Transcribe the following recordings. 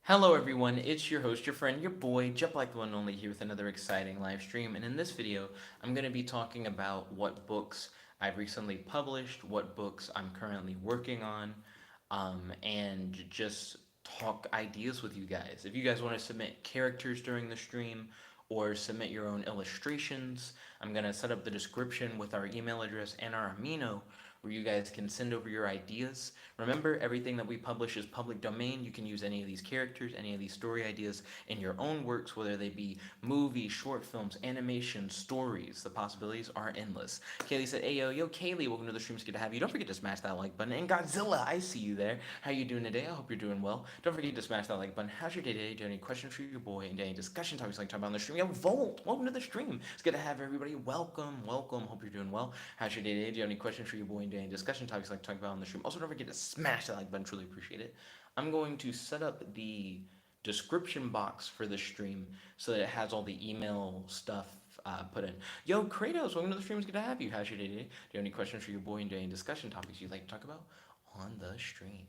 Hello everyone, it's your host, your friend, your boy, Jet Black the One and Only here with another exciting live stream. And in this video, I'm going to be talking about what books I've recently published, what books I'm currently working on, and just talk ideas with you guys. If you guys want to submit characters during the stream or submit your own illustrations, I'm going to set up the description with our email address and our amino where you guys can send over your ideas. Remember, everything that we publish is public domain. You can use any of these characters, any of these story ideas in your own works, whether they be movies, short films, animation, stories. The possibilities are endless. Kaylee said, "Hey yo, Kaylee, welcome to the stream. It's good to have you. Don't forget to smash that like button. And Godzilla, I see you there. How you doing today? I hope you're doing well. Don't forget to smash that like button. How's your day today? Do you have any questions for your boy? And any discussion topics like talking about on the stream? Yo, Volt, welcome to the stream. It's good to have everybody. Welcome. Hope you're doing well. How's your day today? Do you have any questions for your boy? And any discussion topics like talking about on the stream? Also, don't forget to smash that like button. Truly appreciate it. I'm going to set up the description box for the stream so that it has all the email stuff put in. Yo, Kratos, welcome to the stream. It's good to have you. How's your day today? Do you have any questions for your boy and any discussion topics you'd like to talk about on the stream?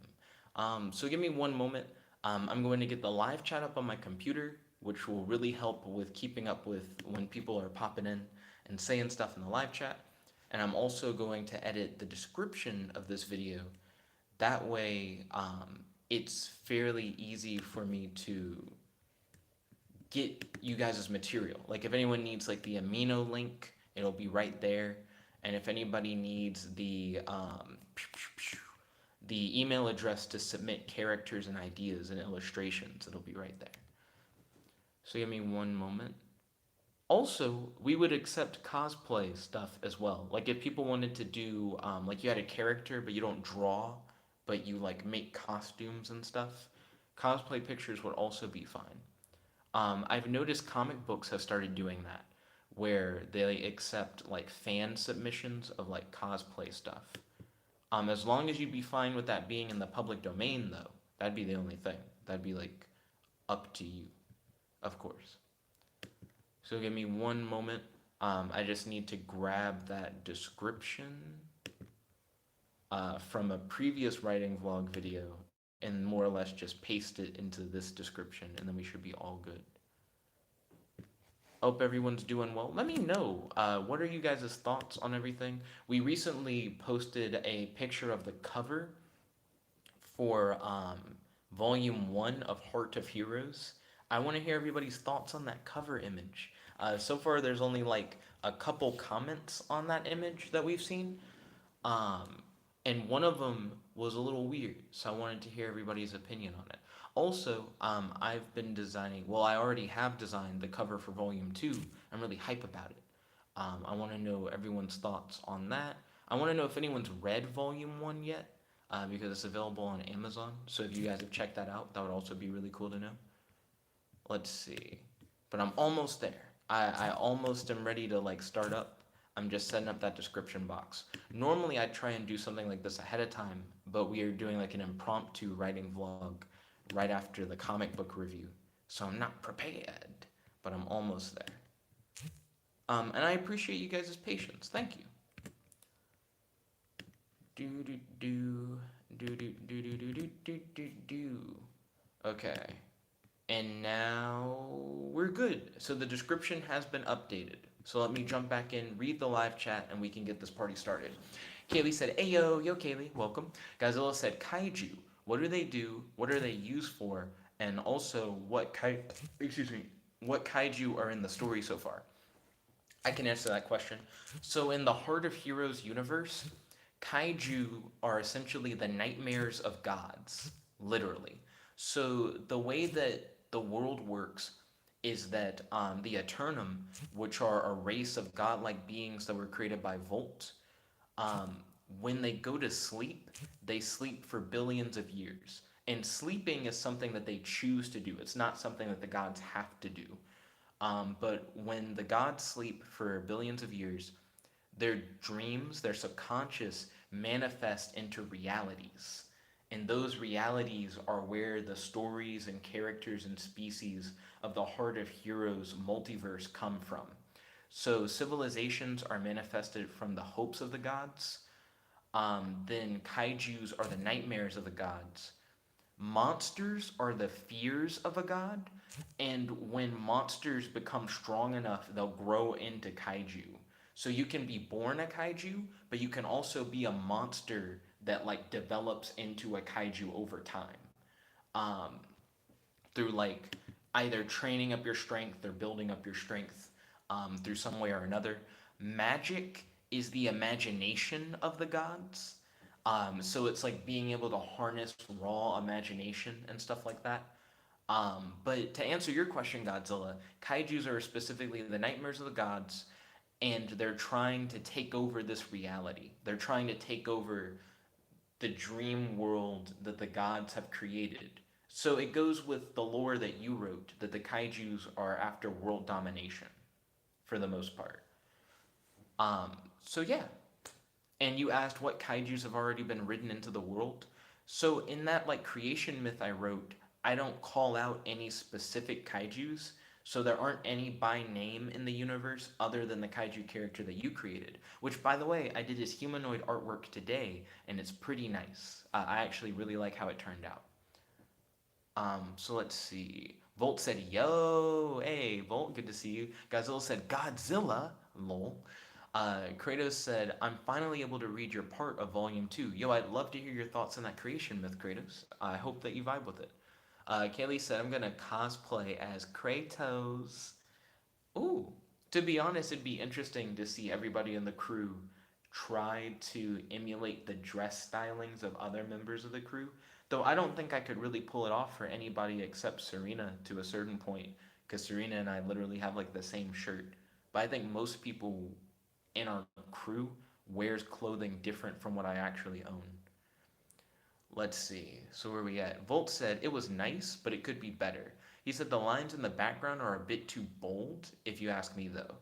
So give me one moment. I'm going to get the live chat up on my computer, which will really help with keeping up with when people are popping in and saying stuff in the live chat. And I'm also going to edit the description of this video. That way, it's fairly easy for me to get you guys' material. Like if anyone needs like the amino link, it'll be right there. And if anybody needs the email address to submit characters and ideas and illustrations, it'll be right there. So give me one moment. Also, we would accept cosplay stuff as well. Like if people wanted to do, like you had a character but you don't draw, but you like make costumes and stuff, cosplay pictures would also be fine. I've noticed comic books have started doing that, where they accept like fan submissions of like cosplay stuff. As long as you'd be fine with that being in the public domain, though, that'd be the only thing. That'd be like up to you, of course. So give me one moment. I just need to grab that description from a previous writing vlog video and more or less just paste it into this description, and then we should be all good. Hope everyone's doing well. Let me know. What are you guys' thoughts on everything? We recently posted a picture of the cover for Volume 1 of Heart of Heroes. I want to hear everybody's thoughts on that cover image. So far, there's only like a couple comments on that image that we've seen. Um, and one of them was a little weird, so I wanted to hear everybody's opinion on it. Also, I've been designing, well, I already have designed the cover for Volume 2. I'm really hype about it. I want to know everyone's thoughts on that. I want to know if anyone's read Volume 1 yet, because it's available on Amazon. So if you guys have checked that out, that would also be really cool to know. Let's see. But I'm almost there. I almost am ready to like start up. I'm just setting up that description box. Normally I'd try and do something like this ahead of time, but we are doing like an impromptu writing vlog right after the comic book review. So I'm not prepared, but I'm almost there. And I appreciate you guys' patience. Thank you. Do do do do do do do do do do do. Okay. And now we're good. So the description has been updated. So let me jump back in, read the live chat, and we can get this party started. Kaylee said, "Hey yo, Kaylee, welcome." Godzilla said, "Kaiju. What do they do? What are they used for? And also, what kaiju are in the story so far?" I can answer that question. So in the Heart of Heroes universe, kaiju are essentially the nightmares of gods, literally. So the way that the world works is that the Eternum, which are a race of godlike beings that were created by Volt, um, when they go to sleep, they sleep for billions of years. And sleeping is something that they choose to do. It's not something that the gods have to do. But when the gods sleep for billions of years, their dreams, their subconscious, manifest into realities. And those realities are where the stories and characters and species of the Heart of Heroes multiverse come from. So civilizations are manifested from the hopes of the gods. Then kaijus are the nightmares of the gods. Monsters are the fears of a god, and when monsters become strong enough, they'll grow into kaiju. So you can be born a kaiju, but you can also be a monster that like develops into a kaiju over time. Um, through like either training up your strength or building up your strength through some way or another. Magic is the imagination of the gods. So it's like being able to harness raw imagination and stuff like that. But to answer your question, Godzilla, kaijus are specifically the nightmares of the gods, and they're trying to take over this reality. They're trying to take over the dream world that the gods have created. So it goes with the lore that you wrote that the kaijus are after world domination for the most part. Um, so yeah, and you asked what kaijus have already been written into the world. So in that like creation myth I wrote, I don't call out any specific kaijus. So there aren't any by name in the universe other than the kaiju character that you created. Which, by the way, I did his humanoid artwork today, and it's pretty nice. I actually really like how it turned out. So let's see. Volt said, "Yo, hey, Volt, good to see you." Godzilla said, "Godzilla, lol." Kratos said, "I'm finally able to read your part of Volume 2. Yo, I'd love to hear your thoughts on that creation myth, Kratos. I hope that you vibe with it." Kaylee said, "I'm gonna cosplay as Kratos." Ooh, to be honest, it'd be interesting to see everybody in the crew try to emulate the dress stylings of other members of the crew. Though I don't think I could really pull it off for anybody except Serena to a certain point, because Serena and I literally have like the same shirt. But I think most people in our crew wears clothing different from what I actually own. Let's see. So where are we at? Volt said it was nice, but it could be better. He said the lines in the background are a bit too bold, if you ask me though.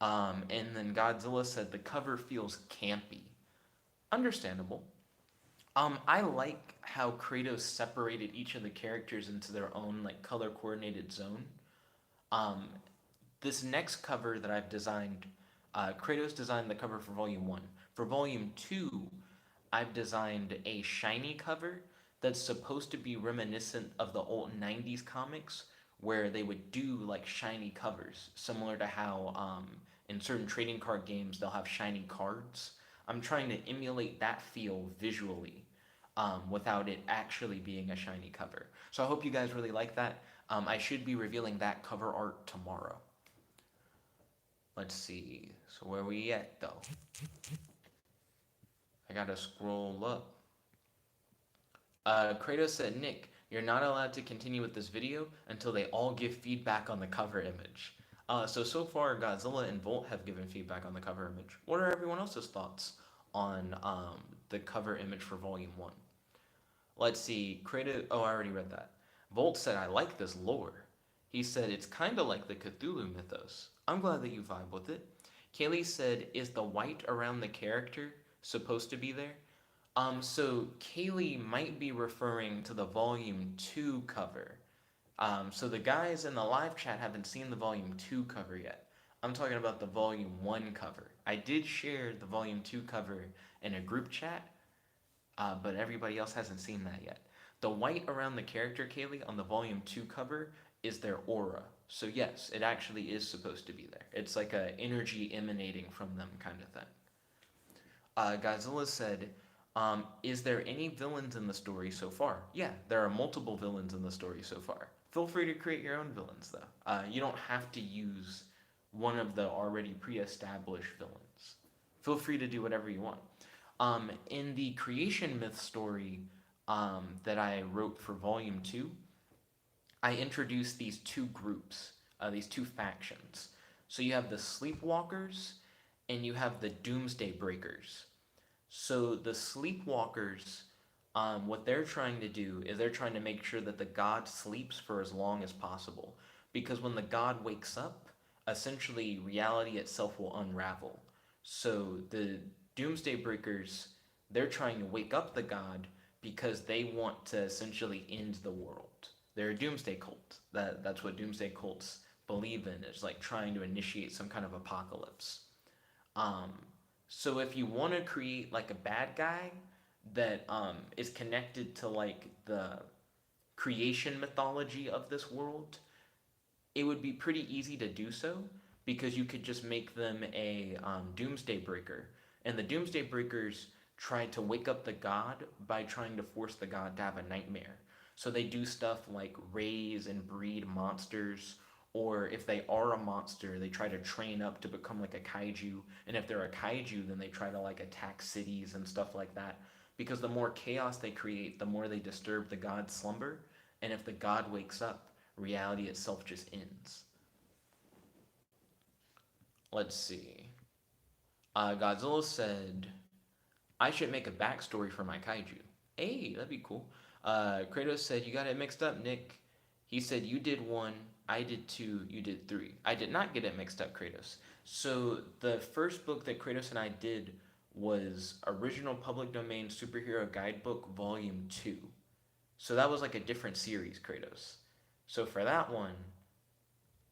And then Godzilla said the cover feels campy. Understandable. I like how Kratos separated each of the characters into their own like color coordinated zone. Um, this next cover that I've designed, Kratos designed the cover for Volume 1. For Volume 2, I've designed a shiny cover that's supposed to be reminiscent of the old 90s comics where they would do like shiny covers, similar to how in certain trading card games they'll have shiny cards. I'm trying to emulate that feel visually without it actually being a shiny cover. So I hope you guys really like that. I should be revealing that cover art tomorrow. Let's see. So where we at though? I gotta scroll up. Kratos said, "Nick, you're not allowed to continue with this video until they all give feedback on the cover image." So far, Godzilla and Volt have given feedback on the cover image. What are everyone else's thoughts on the cover image for Volume 1? Let's see. Kratos. Oh, I already read that. Volt said, "I like this lore." He said, "It's kind of like the Cthulhu mythos." I'm glad that you vibe with it. Kaylee said, "Is the white around the character supposed to be there?" So Kaylee might be referring to the Volume 2 cover. So the guys in the live chat haven't seen the Volume 2 cover yet. I'm talking about the Volume 1 cover. I did share the Volume 2 cover in a group chat, but everybody else hasn't seen that yet. The white around the character, Kaylee, on the Volume 2 cover is their aura. So yes, it actually is supposed to be there. It's like a energy emanating from them kind of thing. Godzilla said, "Is there any villains in the story so far?" Yeah, there are multiple villains in the story so far. Feel free to create your own villains, though. You don't have to use one of the already pre-established villains. Feel free to do whatever you want. In the creation myth story that I wrote for Volume 2, I introduced these two groups, these two factions. So you have the Sleepwalkers and you have the Doomsday Breakers. So the Sleepwalkers, what they're trying to do is they're trying to make sure that the god sleeps for as long as possible. Because when the god wakes up, essentially reality itself will unravel. So the Doomsday Breakers, they're trying to wake up the god because they want to essentially end the world. They're a doomsday cult. That's what doomsday cults believe in, is like trying to initiate some kind of apocalypse. Um, so if you want to create like a bad guy that is connected to like creation mythology of this world, it would be pretty easy to do so because you could just make them a doomsday breaker. And the doomsday breakers try to wake up the god by trying to force the god to have a nightmare. So they do stuff like raise and breed monsters, or if they are a monster, they try to train up to become like a kaiju. And if they're a kaiju, then they try to like attack cities and stuff like that. Because the more chaos they create, the more they disturb the god's slumber. And if the god wakes up, reality itself just ends. Let's see. Godzilla said, I should make a backstory for my kaiju. Hey, that'd be cool. Kratos said, you got it mixed up, Nick. He said, you did one, I did two, you did three. I did not get it mixed up, Kratos. So the first book that Kratos and I did was Original Public Domain Superhero Guidebook Volume 2. So that was like a different series, Kratos. So for that one,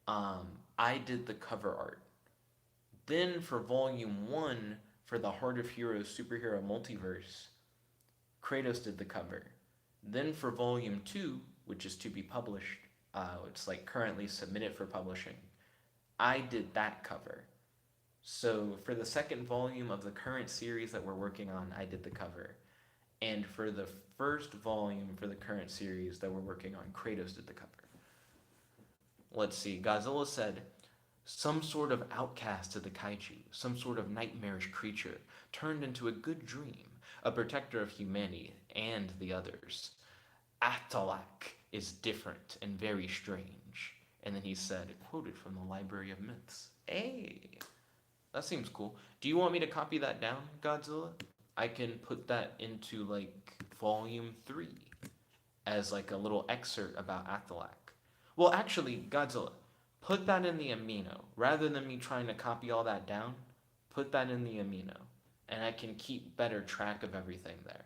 I did the cover art. Then for volume one, for the Heart of Heroes Superhero Multiverse, Kratos did the cover. Then for volume two, which is to be published, it's like currently submitted for publishing, I did that cover. So for the second volume of the current series that we're working on, I did the cover. And for the first volume for the current series that we're working on, Kratos did the cover. Let's see. Godzilla said, some sort of outcast of the kaiju, some sort of nightmarish creature, turned into a good dream, a protector of humanity and the others. Atalak is different and very strange. And then he said, quoted from the Library of Myths. Hey, that seems cool. Do you want me to copy that down, Godzilla? I can put that into like volume 3 as like a little excerpt about Atalak. Well, actually, Godzilla, put that in the amino. Rather than me trying to copy all that down, put that in the amino. And I can keep better track of everything there.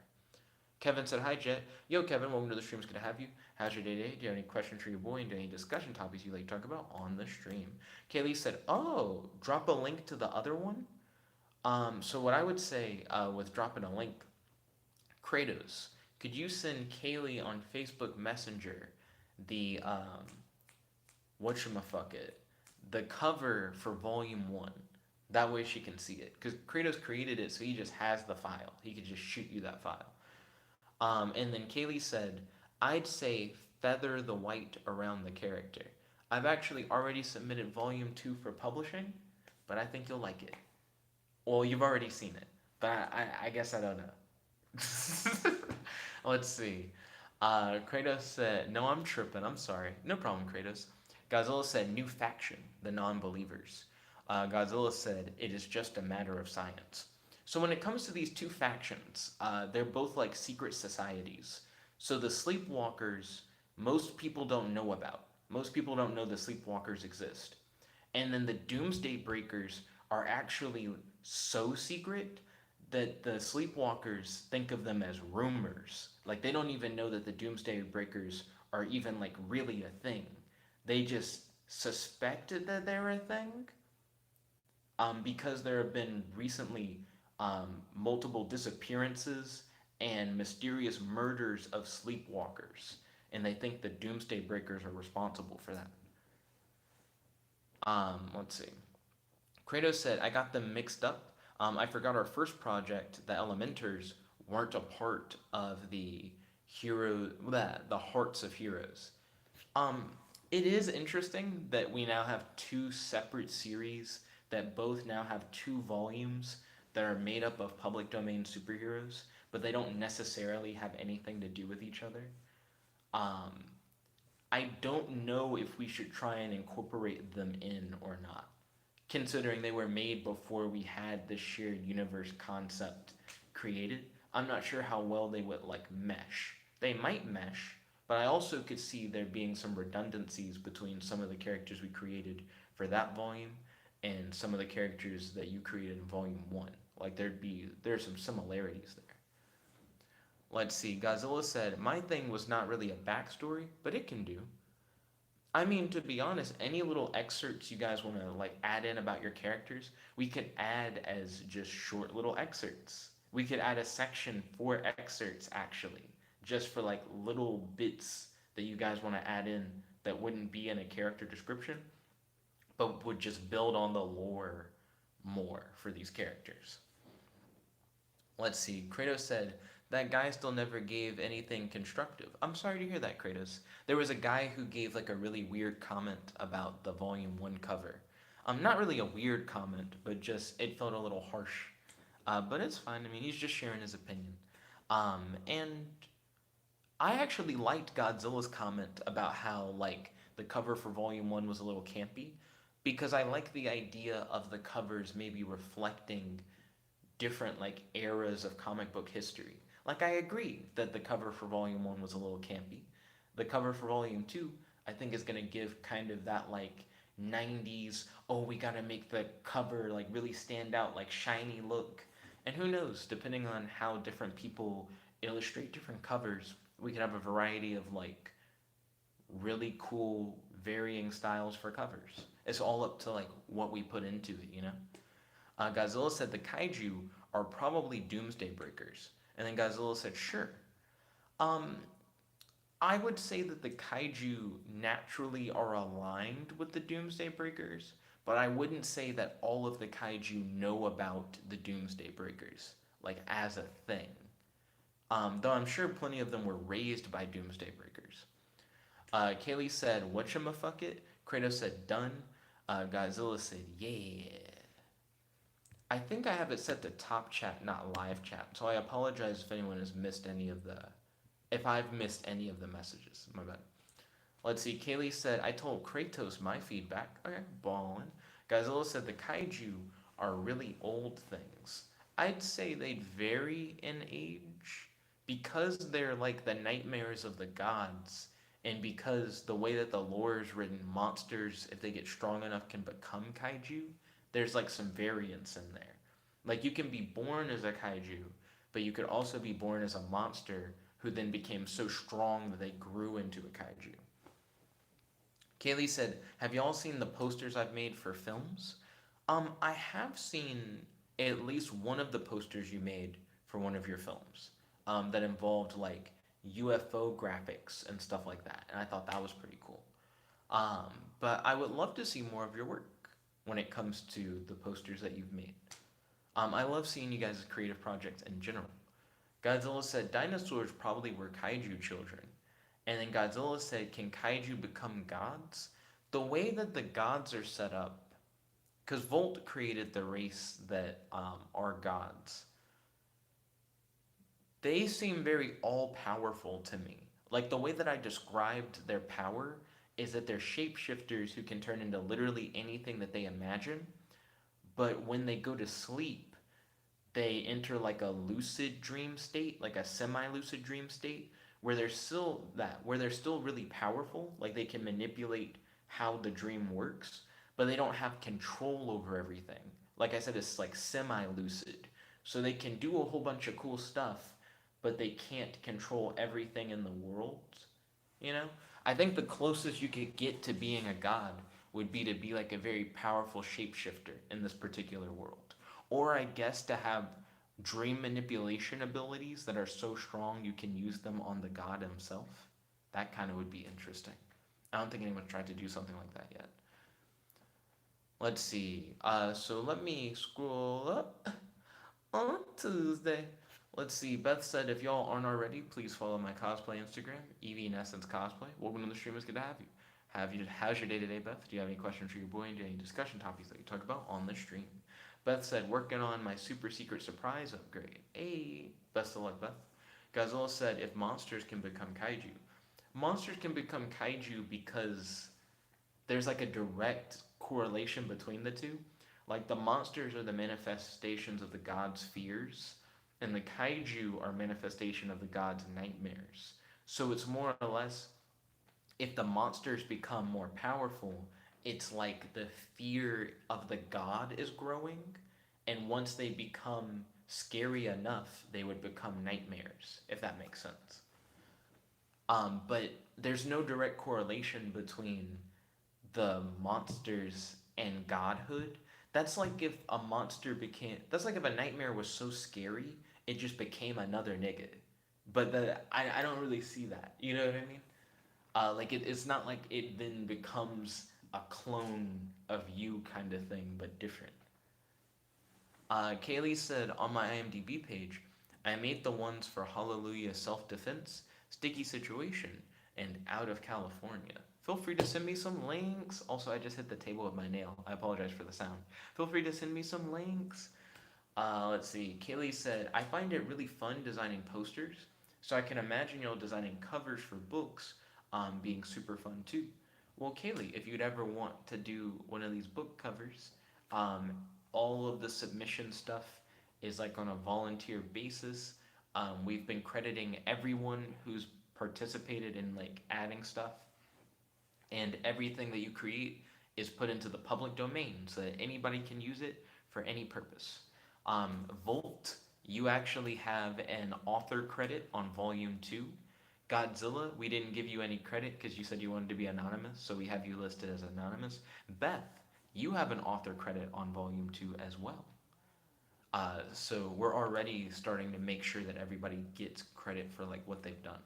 Kevin said, hi, Jet. Yo, Kevin, welcome to the stream. It's good to have you. How's your day today? Do you have any questions for your boy and any discussion topics you'd like to talk about on the stream? Kaylee said, oh, drop a link to the other one? So what I would say with dropping a link, Kratos, could you send Kaylee on Facebook Messenger the whatchamaffuckit, the cover for volume 1? That way she can see it, because Kratos created it, so he just has the file. He could just shoot you that file. And then Kaylee said, I'd say feather the white around the character. I've actually already submitted volume 2 for publishing, but I think you'll like it. Well, you've already seen it, but I guess I don't know. Let's see. Kratos said, no, I'm tripping. I'm sorry. No problem, Kratos. Godzilla said, new faction, the non-believers. Godzilla said, it is just a matter of science. So when it comes to these two factions, they're both like secret societies. So the Sleepwalkers, most people don't know about. Most people don't know the Sleepwalkers exist. And then the Doomsday Breakers are actually so secret that the Sleepwalkers think of them as rumors. Like they don't even know that the Doomsday Breakers are even like really a thing. They just suspected that they're a thing because there have been recently multiple disappearances and mysterious murders of Sleepwalkers, and they think the Doomsday Breakers are responsible for that. Let's see. Kratos said, I got them mixed up. I forgot our first project, the Elementers, weren't a part of the the Hearts of Heroes. It is interesting that we now have two separate series that both now have 2 volumes that are made up of public domain superheroes, but they don't necessarily have anything to do with each other. I don't know if we should try and incorporate them in or not, considering they were made before we had the shared universe concept created. I'm not sure how well they would like mesh. They might mesh, but I also could see there being some redundancies between some of the characters we created for that volume and some of the characters that you created in volume 1. Like there's some similarities there. Let's see. Godzilla said, my thing was not really a backstory, but it can do. I mean, to be honest, any little excerpts you guys want to like add in about your characters, we could add as just short little excerpts. We could add a section for excerpts actually, just for like little bits that you guys want to add in that wouldn't be in a character description, but would just build on the lore more for these characters. Let's see. Kratos said, that guy still never gave anything constructive. I'm sorry to hear that, Kratos. There was a guy who gave like a really weird comment about the Volume 1 cover. Not really a weird comment, but just it felt a little harsh. But it's fine. I mean, he's just sharing his opinion. And I actually liked Godzilla's comment about how like the cover for Volume 1 was a little campy because I like the idea of the covers maybe reflecting different like eras of comic book history. Like I agree that the cover for Volume 1 was a little campy. The cover for Volume 2 I think is going to give kind of that like 90s, oh we got to make the cover like really stand out, like shiny look. And who knows, depending on how different people illustrate different covers, we could have a variety of like really cool varying styles for covers. It's all up to like what we put into it, you know? Godzilla said the kaiju are probably doomsday breakers. And then Godzilla said, sure. Um, I would say that the kaiju naturally are aligned with the doomsday breakers, but I wouldn't say that all of the kaiju know about the doomsday breakers, like as a thing. Though I'm sure plenty of them were raised by doomsday breakers. Kaylee said, whatchamafuck it? Kratos said, done. Godzilla said, yeah. I think I have it set to top chat, not live chat. So I apologize if anyone has missed any of the, if I've missed any of the messages. My bad. Let's see. Kaylee said, I told Kratos my feedback. Okay, ballin'. Godzilla said the kaiju are really old things. I'd say they'd vary in age because they're like the nightmares of the gods, and because the way that the lore is written, monsters, if they get strong enough, can become kaiju. There's like some variance in there. Like you can be born as a kaiju, but you could also be born as a monster who then became so strong that they grew into a kaiju. Kaylee said, have y'all seen the posters I've made for films? I have seen at least one of the posters you made for one of your films that involved like UFO graphics and stuff like that. And I thought that was pretty cool. Um, but I would love to see more of your work when it comes to the posters that you've made. I love seeing you guys' creative projects in general. Godzilla said dinosaurs probably were kaiju children. And then Godzilla said, can kaiju become gods? The way that the gods are set up, because Volt created the race that are gods, they seem very all powerful to me. Like the way that I described their power is that they're shapeshifters who can turn into literally anything that they imagine, but when they go to sleep, they enter like a lucid dream state, like a semi-lucid dream state, where they're still really powerful, like they can manipulate how the dream works, but they don't have control over everything. Like I said, it's like semi-lucid. So they can do a whole bunch of cool stuff, but they can't control everything in the world, you know? I think the closest you could get to being a god would be to be like a very powerful shapeshifter in this particular world. Or I guess to have dream manipulation abilities that are so strong you can use them on the god himself. That kind of would be interesting. I don't think anyone's tried to do something like that yet. Let's see. So let me scroll up on Tuesday. Let's see. Beth said, if y'all aren't already, please follow my cosplay Instagram, Evie in Essence Cosplay. Welcome to the stream. It's good to have you. How's your day today, Beth? Do you have any questions for your boy? And do you have any discussion topics that you talk about on the stream? Beth said, working on my super secret surprise upgrade. Hey, best of luck, Beth. Godzilla said, if monsters can become kaiju. Monsters can become kaiju because there's like a direct correlation between the two. Like the monsters are the manifestations of the god's fears, and the kaiju are manifestation of the god's nightmares. So it's more or less, if the monsters become more powerful, it's like the fear of the god is growing, and once they become scary enough, they would become nightmares, if that makes sense. But there's no direct correlation between the monsters and godhood. That's like if a monster became. That's like if a nightmare was so scary, it just became another nigga. But I don't really see that. You know what I mean? It's not like it then becomes a clone of you kind of thing, but different. Kaylee said on my IMDb page, I made the ones for Hallelujah Self Defense, Sticky Situation, and Out of California. Feel free to send me some links. Also, I just hit the table with my nail. I apologize for the sound. Feel free to send me some links. Let's see. Kaylee said, I find it really fun designing posters, so I can imagine y'all designing covers for books being super fun too. Well, Kaylee, if you'd ever want to do one of these book covers, um, all of the submission stuff is like on a volunteer basis. We've been crediting everyone who's participated in like adding stuff, and everything that you create is put into the public domain so that anybody can use it for any purpose. Volt, you actually have an author credit on volume 2. Godzilla, we didn't give you any credit because you said you wanted to be anonymous, so we have you listed as anonymous. Beth, you have an author credit on volume 2 as well. So we're already starting to make sure that everybody gets credit for like what they've done.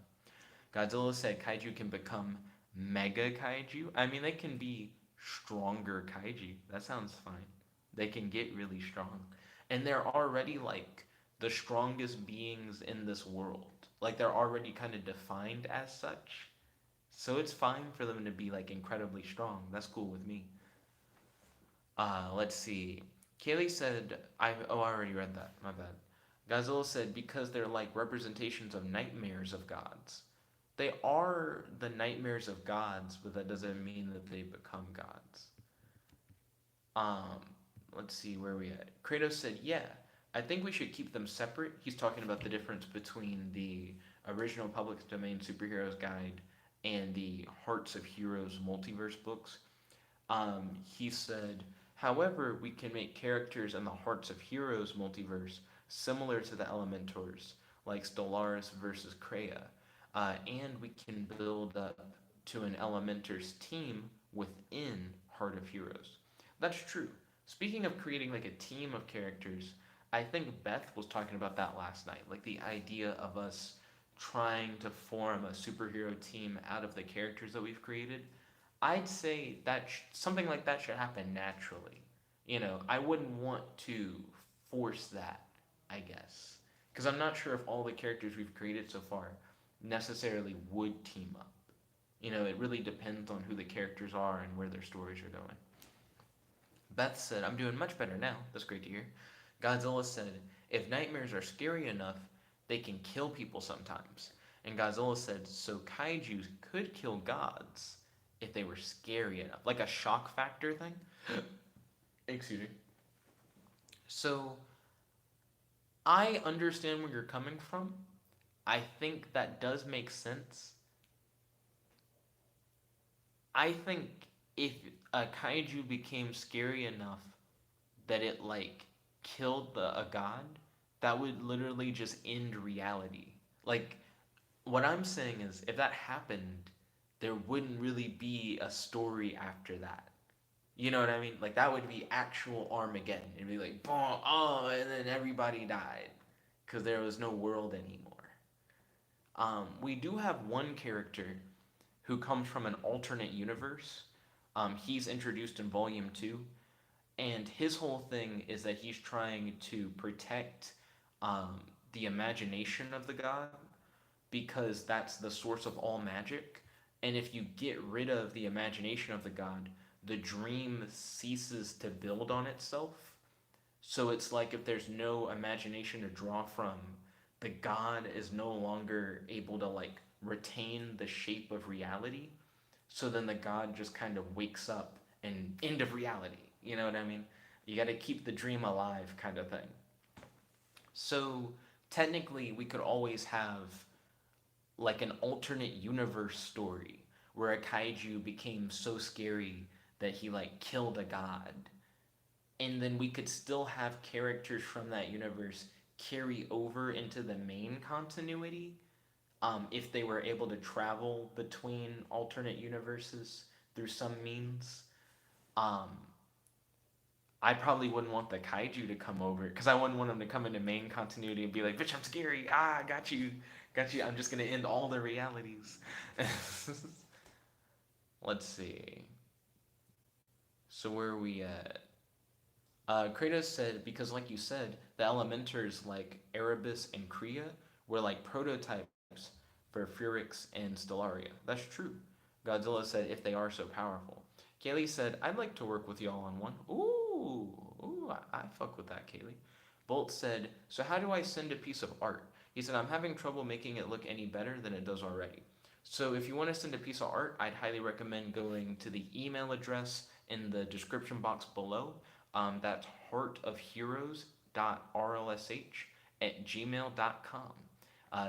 Godzilla said kaiju can become mega kaiju. I mean, they can be stronger kaiju. That sounds fine. They can get really strong. And they're already like the strongest beings in this world. Like they're already kind of defined as such. So it's fine for them to be like incredibly strong. That's cool with me. Let's see. Kaylee said, I already read that. My bad. Godzilla said, because they're like representations of nightmares of gods. They are the nightmares of gods, but that doesn't mean that they become gods. Um, let's see where we at. Kratos said, "Yeah, I think we should keep them separate." He's talking about the difference between the original public domain superheroes guide and the Hearts of Heroes multiverse books. He said, "However, we can make characters in the Hearts of Heroes multiverse similar to the Elementors, like Stellaris versus Kreia, and we can build up to an Elementors team within Heart of Heroes." That's true. Speaking of creating like a team of characters, I think Beth was talking about that last night. Like the idea of us trying to form a superhero team out of the characters that we've created. I'd say that something like that should happen naturally. I wouldn't want to force that, I guess. Because I'm not sure if all the characters we've created so far necessarily would team up. It really depends on who the characters are and where their stories are going. Beth said, I'm doing much better now. That's great to hear. Godzilla said, if nightmares are scary enough, they can kill people sometimes. And Godzilla said, so kaijus could kill gods if they were scary enough. Like a shock factor thing. Excuse me. So, I understand where you're coming from. I think that does make sense. I think if a kaiju became scary enough that it like killed a god, that would literally just end reality. Like what I'm saying is if that happened, there wouldn't really be a story after that. You know what I mean? Like that would be actual Armageddon. It'd be like boom, oh, and then everybody died because there was no world anymore. We do have one character who comes from an alternate universe. He's introduced in Volume 2, and his whole thing is that he's trying to protect the imagination of the god because that's the source of all magic. And if you get rid of the imagination of the god, the dream ceases to build on itself. So it's like if there's no imagination to draw from, the god is no longer able to like retain the shape of reality. So then the god just kind of wakes up and end of reality. You know what I mean? You got to keep the dream alive, kind of thing. So technically, we could always have like an alternate universe story where a kaiju became so scary that he like killed a god. And then we could still have characters from that universe carry over into the main continuity if they were able to travel between alternate universes through some means. Um, I probably wouldn't want the kaiju to come over because I wouldn't want them to come into main continuity and be like, "Bitch, I'm scary. Ah, got you, got you. I'm just gonna end all the realities." Let's see. So where are we at? Kratos said, because like you said, the Elementers like Erebus and Kriya were like prototypes for Furix and Stellaria. That's true. Godzilla said, if they are so powerful. Kaylee said, I'd like to work with y'all on one. I fuck with that, Kaylee. Bolt said, so how do I send a piece of art? He said, I'm having trouble making it look any better than it does already. So if you want to send a piece of art, I'd highly recommend going to the email address in the description box below. That's heartofheroes.rlsh@gmail.com.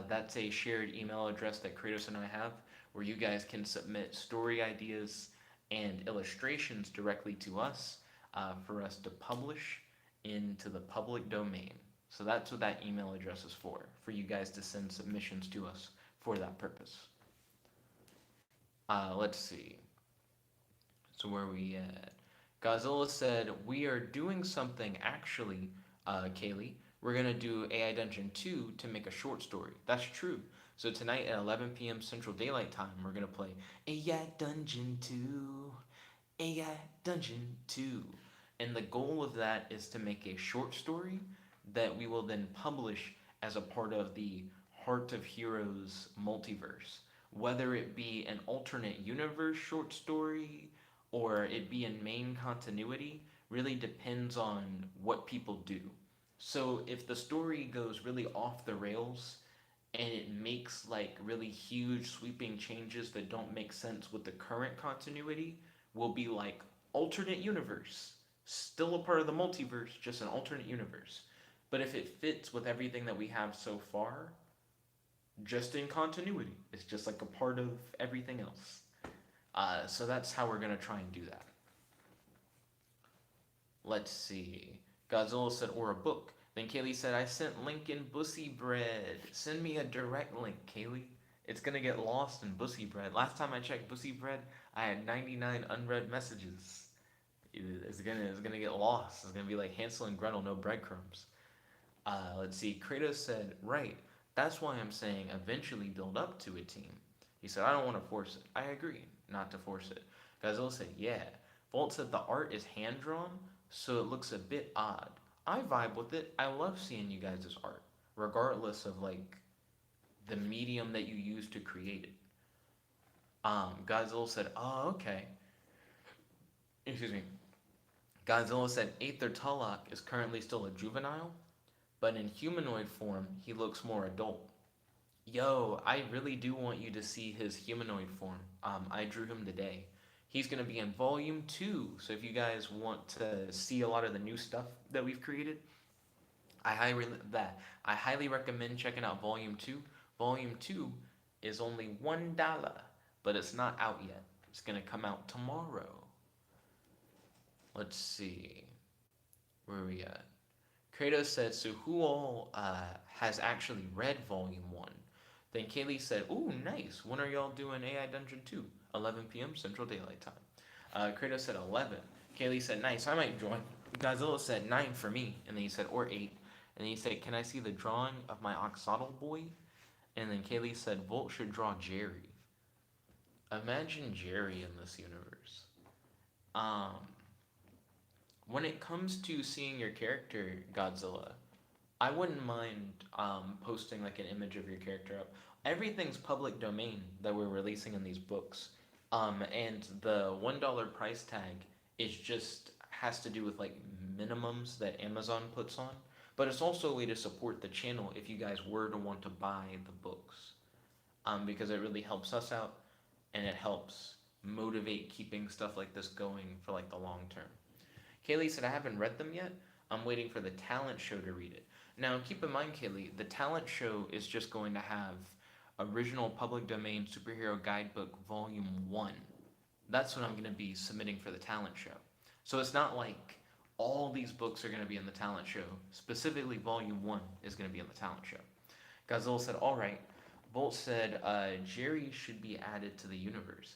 That's a shared email address that Kratos and I have where you guys can submit story ideas and illustrations directly to us for us to publish into the public domain. So that's what that email address is for you guys to send submissions to us for that purpose. Let's see. So where are we at? Godzilla said, we are doing something actually, Kaylee. We're going to do AI Dungeon 2 to make a short story. That's true. So tonight at 11 p.m. Central Daylight Time, we're going to play AI Dungeon 2. AI Dungeon 2. And the goal of that is to make a short story that we will then publish as a part of the Heart of Heroes multiverse. Whether it be an alternate universe short story or it be in main continuity really depends on what people do. So if the story goes really off the rails and it makes like really huge sweeping changes that don't make sense with the current continuity, will be like alternate universe, still a part of the multiverse, just an alternate universe. But if it fits with everything that we have so far, just in continuity, it's just like a part of everything else. So that's how we're gonna try and do that. Let's see. Godzilla said, or a book. Then Kaylee said, I sent Lincoln Bussy Bread. Send me a direct link, Kaylee. It's gonna get lost in Bussy Bread. Last time I checked Bussy Bread, I had 99 unread messages. It's gonna get lost. It's gonna be like Hansel and Gretel, no breadcrumbs. Let's see. Kratos said, right. That's why I'm saying eventually build up to a team. He said, I don't want to force it. I agree, not to force it. Godzilla said, yeah. Bolt said the art is hand drawn, so it looks a bit odd. I vibe with it. I love seeing you guys' art, regardless of like the medium that you use to create it. Godzilla said, oh, okay. Excuse me. Godzilla said Aether Tulloch is currently still a juvenile, but in humanoid form, he looks more adult. Yo, I really do want you to see his humanoid form. I drew him today. He's going to be in volume 2, so if you guys want to see a lot of the new stuff that we've created, I highly I highly recommend checking out volume 2. Volume 2 is only $1, but it's not out yet. It's going to come out tomorrow. Let's see. Where are we at? Kratos said, so who all has actually read Volume 1? Then Kaylee said, ooh, nice. When are y'all doing AI Dungeon 2? 11 p.m. Central Daylight Time. Kratos said 11. Kaylee said, nice, I might join. Godzilla said 9 for me. And then he said, or 8. And then he said, can I see the drawing of my Oxodal boy? And then Kaylee said, Volt should draw Jerry. Imagine Jerry in this universe. Um, when it comes to seeing your character, Godzilla, I wouldn't mind posting like an image of your character up. Everything's public domain that we're releasing in these books, and the $1 price tag is just has to do with like minimums that Amazon puts on. But it's also a way to support the channel if you guys were to want to buy the books, because it really helps us out, and it helps motivate keeping stuff like this going for like the long term. Kaylee said, I haven't read them yet. I'm waiting for the talent show to read it. Now, keep in mind, Kaylee, the talent show is just going to have original public domain superhero guidebook volume 1. That's what I'm going to be submitting for the talent show. So it's not like all these books are going to be in the talent show. Specifically, volume 1 is going to be in the talent show. Godzilla said, all right. Bolt said, Jerry should be added to the universe.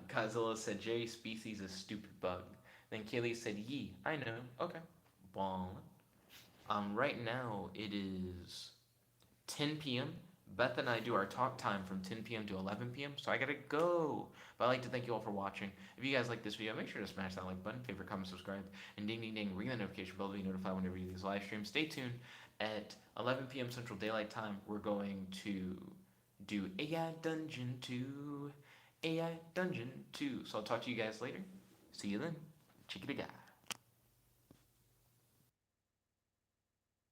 Godzilla said, Jerry's species is stupid bug. Then Kaylee said, yee, I know. Okay. Ballin'. Right now it is 10 p.m. Beth and I do our talk time from 10 p.m. to 11 p.m. So I gotta go. But I'd like to thank you all for watching. If you guys like this video, make sure to smash that like button, favorite, comment, subscribe, and ding ding ding, ring the notification bell to be notified whenever you do these live streams. Stay tuned. At 11 p.m. Central Daylight Time, we're going to do AI Dungeon 2. AI Dungeon 2. So I'll talk to you guys later. See you then. Chickadee guy.